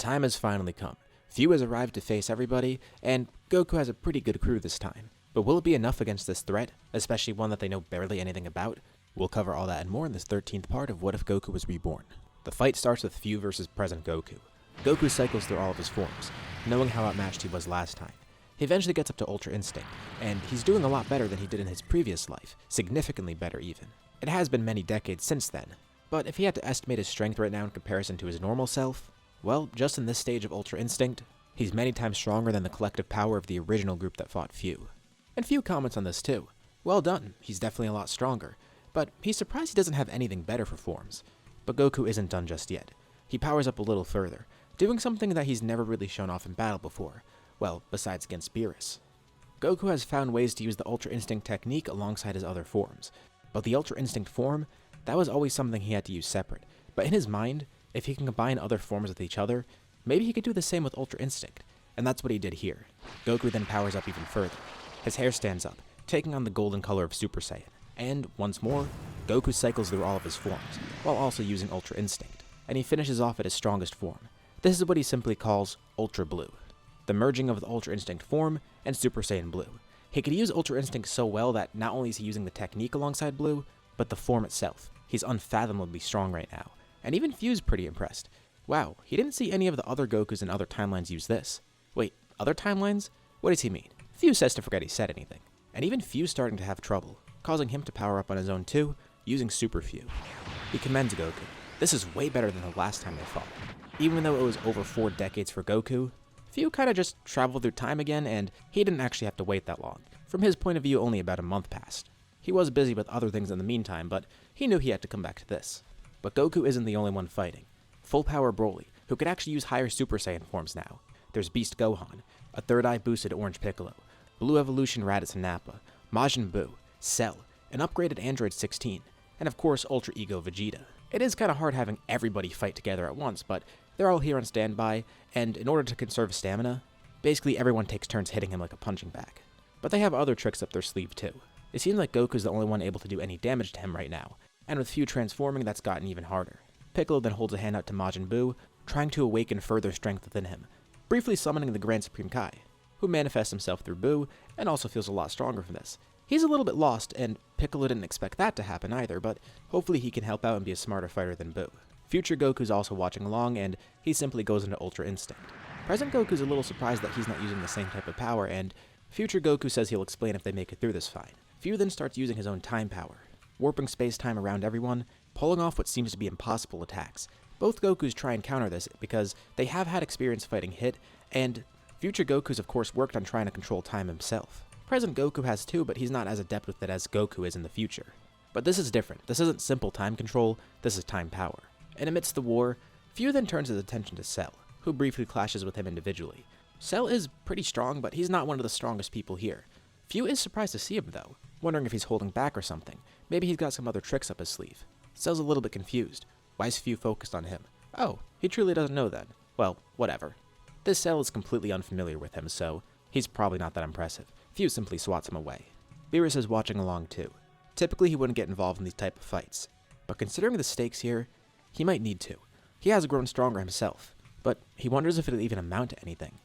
time has finally come. Fu has arrived to face everybody, and Goku has a pretty good crew this time. But will it be enough against this threat, especially one that they know barely anything about? We'll cover all that and more in this 13th part of What If Goku Was Reborn. The fight starts with Fu versus present Goku. Goku cycles through all of his forms, knowing how outmatched he was last time. He eventually gets up to Ultra Instinct, and he's doing a lot better than he did in his previous life, significantly better even. It has been many decades since then, but if he had to estimate his strength right now in comparison to his normal self, well, just in this stage of Ultra Instinct, he's many times stronger than the collective power of the original group that fought Fu. And Fu comments on this too. Well done, he's definitely a lot stronger, but he's surprised he doesn't have anything better for forms. But Goku isn't done just yet. He powers up a little further, doing something that he's never really shown off in battle before, well, besides against Beerus. Goku has found ways to use the Ultra Instinct technique alongside his other forms, but the Ultra Instinct form, that was always something he had to use separate. But in his mind, if he can combine other forms with each other, maybe he could do the same with Ultra Instinct, and that's what he did here. Goku then powers up even further. His hair stands up, taking on the golden color of Super Saiyan, and, once more, Goku cycles through all of his forms, while also using Ultra Instinct, and he finishes off at his strongest form. This is what he simply calls Ultra Blue, the merging of the Ultra Instinct form and Super Saiyan Blue. He could use Ultra Instinct so well that not only is he using the technique alongside Blue, but the form itself. He's unfathomably strong right now, and even Fu's pretty impressed. Wow, he didn't see any of the other Gokus in other timelines use this. Wait, other timelines? What does he mean? Fu says to forget he said anything, and even Fu's starting to have trouble, causing him to power up on his own too, using Super Fu. He commends Goku. This is way better than the last time they fought. Even though it was over 4 decades for Goku, Fu kinda just traveled through time again, and he didn't actually have to wait that long. From his point of view, only about a month passed. He was busy with other things in the meantime, but he knew he had to come back to this. But Goku isn't the only one fighting. Full Power Broly, who could actually use higher Super Saiyan forms now. There's Beast Gohan, a third eye boosted Orange Piccolo, Blue Evolution Raditz and Nappa, Majin Buu, Cell, an upgraded Android 16, and of course Ultra Ego Vegeta. It is kinda hard having everybody fight together at once, but they're all here on standby, and in order to conserve stamina, basically everyone takes turns hitting him like a punching bag. But they have other tricks up their sleeve too. It seems like Goku's the only one able to do any damage to him right now, and with Fu transforming, that's gotten even harder. Piccolo then holds a hand out to Majin Buu, trying to awaken further strength within him, briefly summoning the Grand Supreme Kai, who manifests himself through Buu, and also feels a lot stronger from this. He's a little bit lost, and Piccolo didn't expect that to happen either, but hopefully he can help out and be a smarter fighter than Buu. Future Goku's also watching along, and he simply goes into Ultra Instinct. Present Goku's a little surprised that he's not using the same type of power, and Future Goku says he'll explain if they make it through this fine. Fu then starts using his own time power, warping space-time around everyone, pulling off what seems to be impossible attacks. Both Gokus try and counter this because they have had experience fighting Hit, and Future Goku's of course worked on trying to control time himself. Present Goku has too, but he's not as adept with it as Goku is in the future. But this is different. This isn't simple time control, this is time power. And amidst the war, Fu then turns his attention to Cell, who briefly clashes with him individually. Cell is pretty strong, but he's not one of the strongest people here. Fu is surprised to see him though, wondering if he's holding back or something. Maybe he's got some other tricks up his sleeve. Cell's a little bit confused. Why is Fu focused on him? Oh, he truly doesn't know then. Well, whatever. This Cell is completely unfamiliar with him, so he's probably not that impressive. Fu simply swats him away. Beerus is watching along too. Typically he wouldn't get involved in these type of fights, but considering the stakes here, he might need to. He has grown stronger himself, but he wonders if it'll even amount to anything.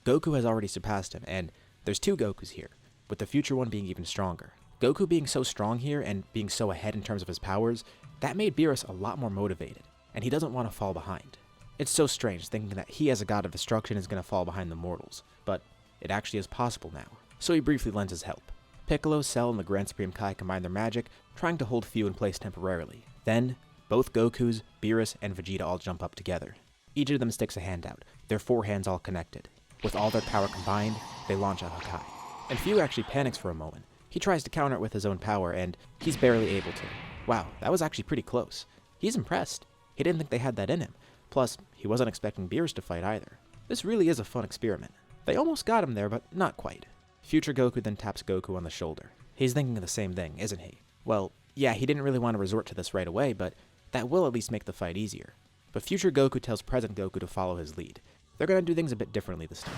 Goku has already surpassed him, and there's 2 Gokus here, with the future one being even stronger. Goku being so strong here and being so ahead in terms of his powers, that made Beerus a lot more motivated, and he doesn't want to fall behind. It's so strange thinking that he as a god of destruction is going to fall behind the mortals, but it actually is possible now. So he briefly lends his help. Piccolo, Cell, and the Grand Supreme Kai combine their magic, trying to hold Fu in place temporarily. Then, both Gokus, Beerus, and Vegeta all jump up together. Each of them sticks a hand out, their 4 hands all connected. With all their power combined, they launch out Hakai. And Fu actually panics for a moment. He tries to counter it with his own power, and he's barely able to. Wow, that was actually pretty close. He's impressed. He didn't think they had that in him. Plus, he wasn't expecting Beerus to fight either. This really is a fun experiment. They almost got him there, but not quite. Future Goku then taps Goku on the shoulder. He's thinking of the same thing, isn't he? Well, yeah, he didn't really want to resort to this right away, but that will at least make the fight easier. But Future Goku tells Present Goku to follow his lead. They're gonna do things a bit differently this time.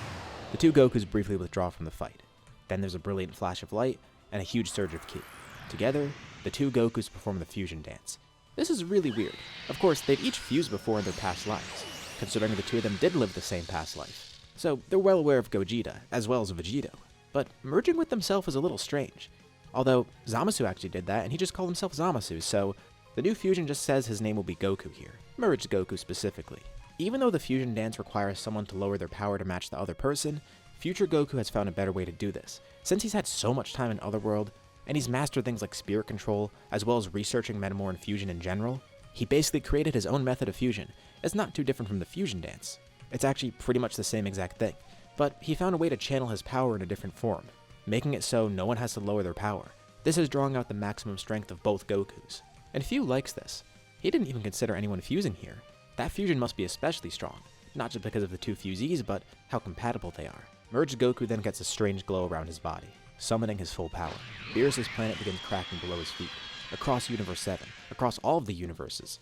The 2 Gokus briefly withdraw from the fight. Then there's a brilliant flash of light and a huge surge of ki. Together, the 2 Gokus perform the fusion dance. This is really weird. Of course, they've each fused before in their past lives. considering the two of them did live the same past life. So they're well aware of Gogeta, as well as Vegito. But merging with themselves is a little strange. Although Zamasu actually did that, and he just called himself Zamasu, so the new fusion just says his name will be Goku here. Merged Goku specifically. Even though the fusion dance requires someone to lower their power to match the other person, future Goku has found a better way to do this. Since he's had so much time in Otherworld, and he's mastered things like spirit control, as well as researching Metamoran fusion in general, he basically created his own method of fusion. It's not too different from the fusion dance. It's actually pretty much the same exact thing, but he found a way to channel his power in a different form, making it so no one has to lower their power. This is drawing out the maximum strength of both Gokus. And Few likes this. He didn't even consider anyone fusing here. That fusion must be especially strong, not just because of the two fusees, but how compatible they are. Merged Goku then gets a strange glow around his body, summoning his full power. Beerus' planet begins cracking below his feet, across Universe 7, across all of the universes.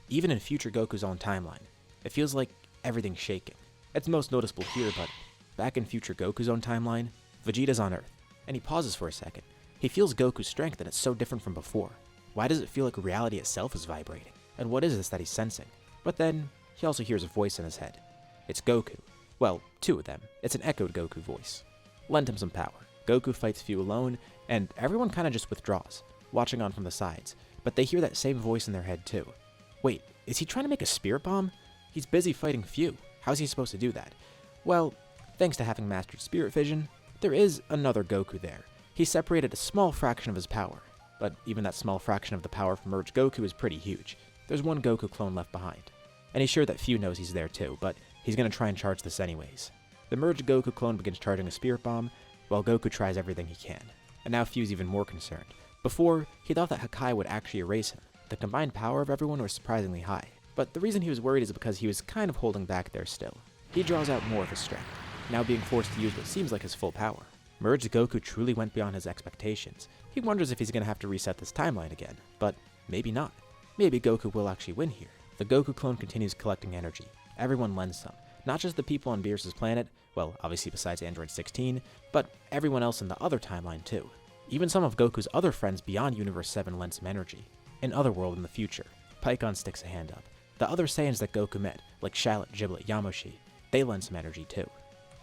Even in future Goku's own timeline, it feels like everything's shaking. It's most noticeable here, but back in future Goku's own timeline, Vegeta's on Earth, and he pauses for a second. He feels Goku's strength and it's so different from before. Why does it feel like reality itself is vibrating? And what is this that he's sensing? But then, he also hears a voice in his head. It's Goku. Well, two of them. It's an echoed Goku voice. Lend him some power. Goku fights Few alone, and everyone kinda just withdraws, watching on from the sides, but they hear that same voice in their head too. Wait, is he trying to make a spirit bomb? He's busy fighting Few. How's he supposed to do that? Well, thanks to having mastered spirit vision, there is another Goku there. He separated a small fraction of his power, but even that small fraction of the power from merged Goku is pretty huge. There's one Goku clone left behind, and he's sure that Few knows he's there too, but he's gonna try and charge this anyways. The merged Goku clone begins charging a spirit bomb, while Goku tries everything he can, and now Few's even more concerned. Before, he thought that Hakai would actually erase him. The combined power of everyone was surprisingly high, but the reason he was worried is because he was kind of holding back there still. He draws out more of his strength, now being forced to use what seems like his full power. Merged Goku truly went beyond his expectations. He wonders if he's going to have to reset this timeline again, but maybe not. Maybe Goku will actually win here. The Goku clone continues collecting energy. Everyone lends some. Not just the people on Beerus' planet, well, obviously besides Android 16, but everyone else in the other timeline too. Even some of Goku's other friends beyond Universe 7 lend some energy. In Otherworld in the future, Pikkon sticks a hand up. The other Saiyans that Goku met, like Shallot, Giblet, Yamoshi, they lend some energy too.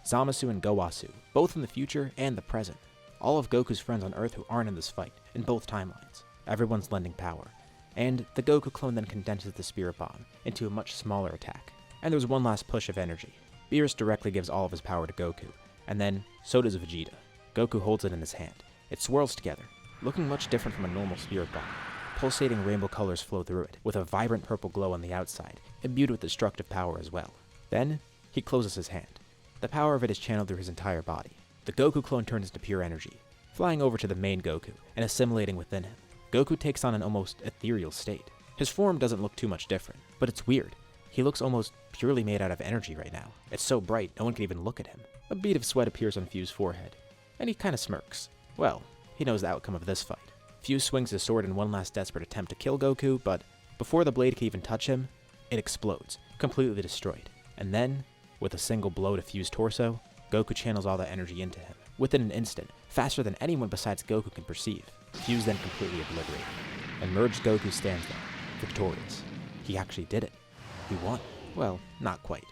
Zamasu and Gowasu, both in the future and the present. All of Goku's friends on Earth who aren't in this fight, in both timelines. Everyone's lending power. And the Goku clone then condenses the Spirit Bomb into a much smaller attack. And there's one last push of energy. Beerus directly gives all of his power to Goku, and then so does Vegeta. Goku holds it in his hand. It swirls together, looking much different from a normal Spirit Bomb. Pulsating rainbow colors flow through it, with a vibrant purple glow on the outside, imbued with destructive power as well. Then, he closes his hand. The power of it is channeled through his entire body. The Goku clone turns into pure energy, flying over to the main Goku and assimilating within him. Goku takes on an almost ethereal state. His form doesn't look too much different, but it's weird. He looks almost purely made out of energy right now. It's so bright, no one can even look at him. A bead of sweat appears on Few's forehead, and he kinda smirks. Well, he knows the outcome of this fight. Few swings his sword in one last desperate attempt to kill Goku, but before the blade can even touch him, it explodes, completely destroyed. And then, with a single blow to Few's torso, Goku channels all that energy into him. Within an instant, faster than anyone besides Goku can perceive, Few's then completely obliterated. And merged Goku stands there, victorious. He actually did it. He won. Well, not quite.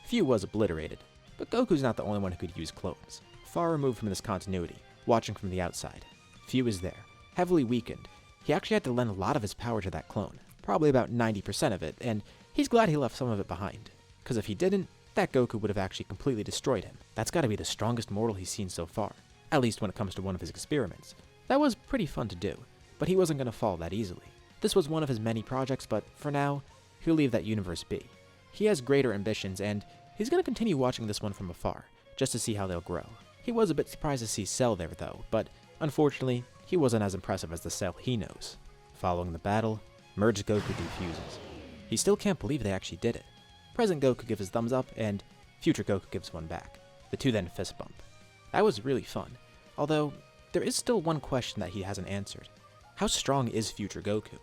Few was obliterated, but Goku's not the only one who could use clones. Far removed from this continuity, watching from the outside, Few is there, heavily weakened. He actually had to lend a lot of his power to that clone, probably about 90% of it, and he's glad he left some of it behind. Because if he didn't, that Goku would have actually completely destroyed him. That's gotta be the strongest mortal he's seen so far, at least when it comes to one of his experiments. That was pretty fun to do, but he wasn't gonna fall that easily. This was one of his many projects, but for now, he'll leave that universe be. He has greater ambitions, and he's gonna continue watching this one from afar, just to see how they'll grow. He was a bit surprised to see Cell there though, but unfortunately, he wasn't as impressive as the Cell he knows. Following the battle, merged Goku defuses. He still can't believe they actually did it. Present Goku gives his thumbs up, and future Goku gives one back. The two then fist bump. That was really fun, although there is still one question that he hasn't answered. How strong is future Goku?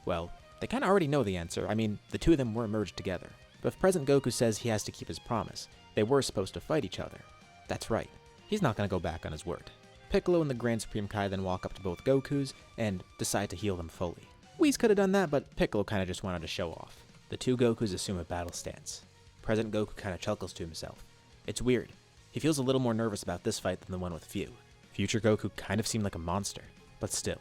Well, they kinda already know the answer. I mean, the two of them were merged together. But if present Goku says he has to keep his promise, they were supposed to fight each other. That's right. He's not gonna go back on his word. Piccolo and the Grand Supreme Kai then walk up to both Gokus and decide to heal them fully. Whis could have done that, but Piccolo kinda just wanted to show off. The two Gokus assume a battle stance. President Goku kinda chuckles to himself. It's weird. He feels a little more nervous about this fight than the one with Fu. Future Goku kind of seemed like a monster, but still,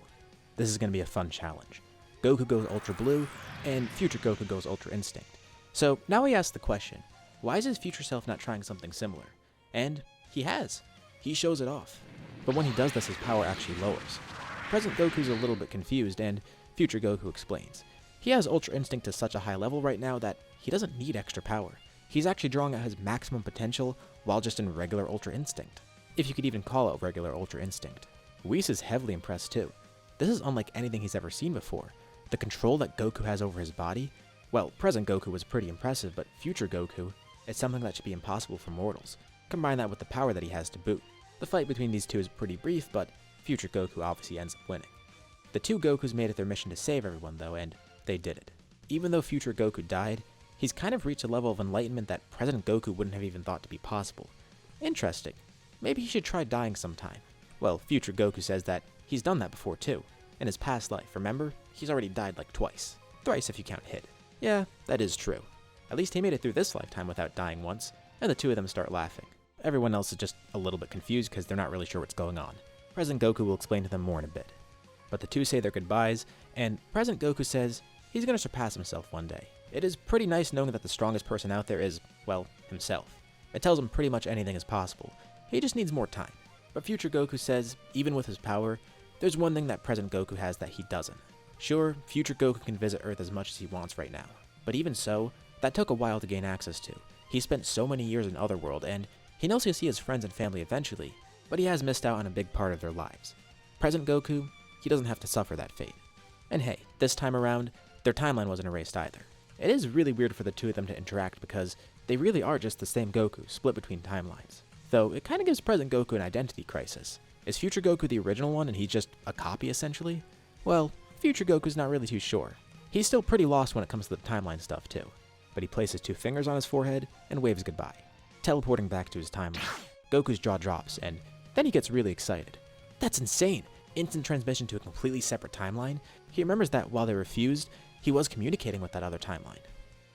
this is gonna be a fun challenge. Goku goes Ultra Blue, and Future Goku goes Ultra Instinct. So now he asks the question, why is his future self not trying something similar? And he has. He shows it off. But when he does this, his power actually lowers. Present Goku's a little bit confused, and Future Goku explains. He has Ultra Instinct to such a high level right now that he doesn't need extra power. He's actually drawing out his maximum potential while just in regular Ultra Instinct, if you could even call it regular Ultra Instinct. Whis is heavily impressed too. This is unlike anything he's ever seen before. The control that Goku has over his body, well, present Goku was pretty impressive, but future Goku is something that should be impossible for mortals. Combine that with the power that he has to boot. The fight between these two is pretty brief, but future Goku obviously ends up winning. The two Gokus made it their mission to save everyone though, and they did it. Even though future Goku died, he's kind of reached a level of enlightenment that present Goku wouldn't have even thought to be possible. Interesting. Maybe he should try dying sometime. Well, future Goku says that he's done that before too. In his past life, remember? He's already died like twice. Thrice if you count Hit. Yeah, that is true. At least he made it through this lifetime without dying once, and the two of them start laughing. Everyone else is just a little bit confused because they're not really sure what's going on. Present Goku will explain to them more in a bit. But the two say their goodbyes, and present Goku says he's going to surpass himself one day. It is pretty nice knowing that the strongest person out there is, well, himself. It tells him pretty much anything is possible. He just needs more time. But future Goku says, even with his power, there's one thing that present Goku has that he doesn't. Sure, future Goku can visit Earth as much as he wants right now. But even so, that took a while to gain access to. He spent so many years in Otherworld, and he knows he'll see his friends and family eventually, but he has missed out on a big part of their lives. Present Goku, he doesn't have to suffer that fate. And hey, this time around, their timeline wasn't erased either. It is really weird for the two of them to interact because they really are just the same Goku, split between timelines. Though, it kinda gives present Goku an identity crisis. Is future Goku the original one and he's just a copy essentially? Well, future Goku's not really too sure. He's still pretty lost when it comes to the timeline stuff too. But he places two fingers on his forehead and waves goodbye, teleporting back to his timeline. Goku's jaw drops, and then he gets really excited. That's insane! Instant transmission to a completely separate timeline. He remembers that while they were fused, he was communicating with that other timeline.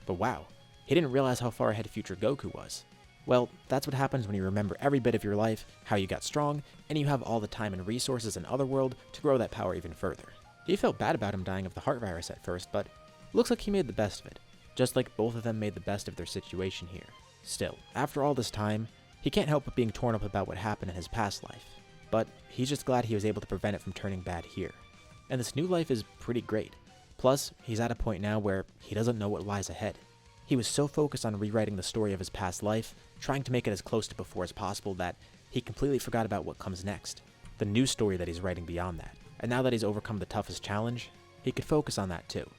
But wow, he didn't realize how far ahead future Goku was. Well, that's what happens when you remember every bit of your life, how you got strong, and you have all the time and resources in Otherworld to grow that power even further. He felt bad about him dying of the heart virus at first, but looks like he made the best of it, just like both of them made the best of their situation here. Still, after all this time, he can't help but being torn up about what happened in his past life, but he's just glad he was able to prevent it from turning bad here. And this new life is pretty great. Plus, he's at a point now where he doesn't know what lies ahead. He was so focused on rewriting the story of his past life, trying to make it as close to before as possible, that he completely forgot about what comes next. The new story that he's writing beyond that. And now that he's overcome the toughest challenge, he could focus on that too.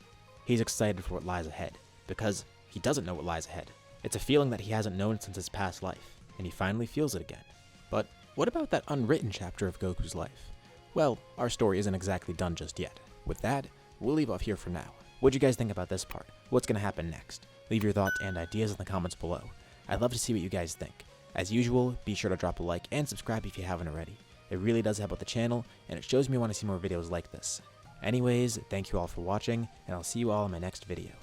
He's excited for what lies ahead, because he doesn't know what lies ahead. It's a feeling that he hasn't known since his past life, and he finally feels it again. But what about that unwritten chapter of Goku's life? Well, our story isn't exactly done just yet. With that, we'll leave off here for now. What'd you guys think about this part? What's gonna happen next? Leave your thoughts and ideas in the comments below. I'd love to see what you guys think. As usual, be sure to drop a like and subscribe if you haven't already. It really does help out the channel, and it shows me you want to see more videos like this. Anyways, thank you all for watching, and I'll see you all in my next video.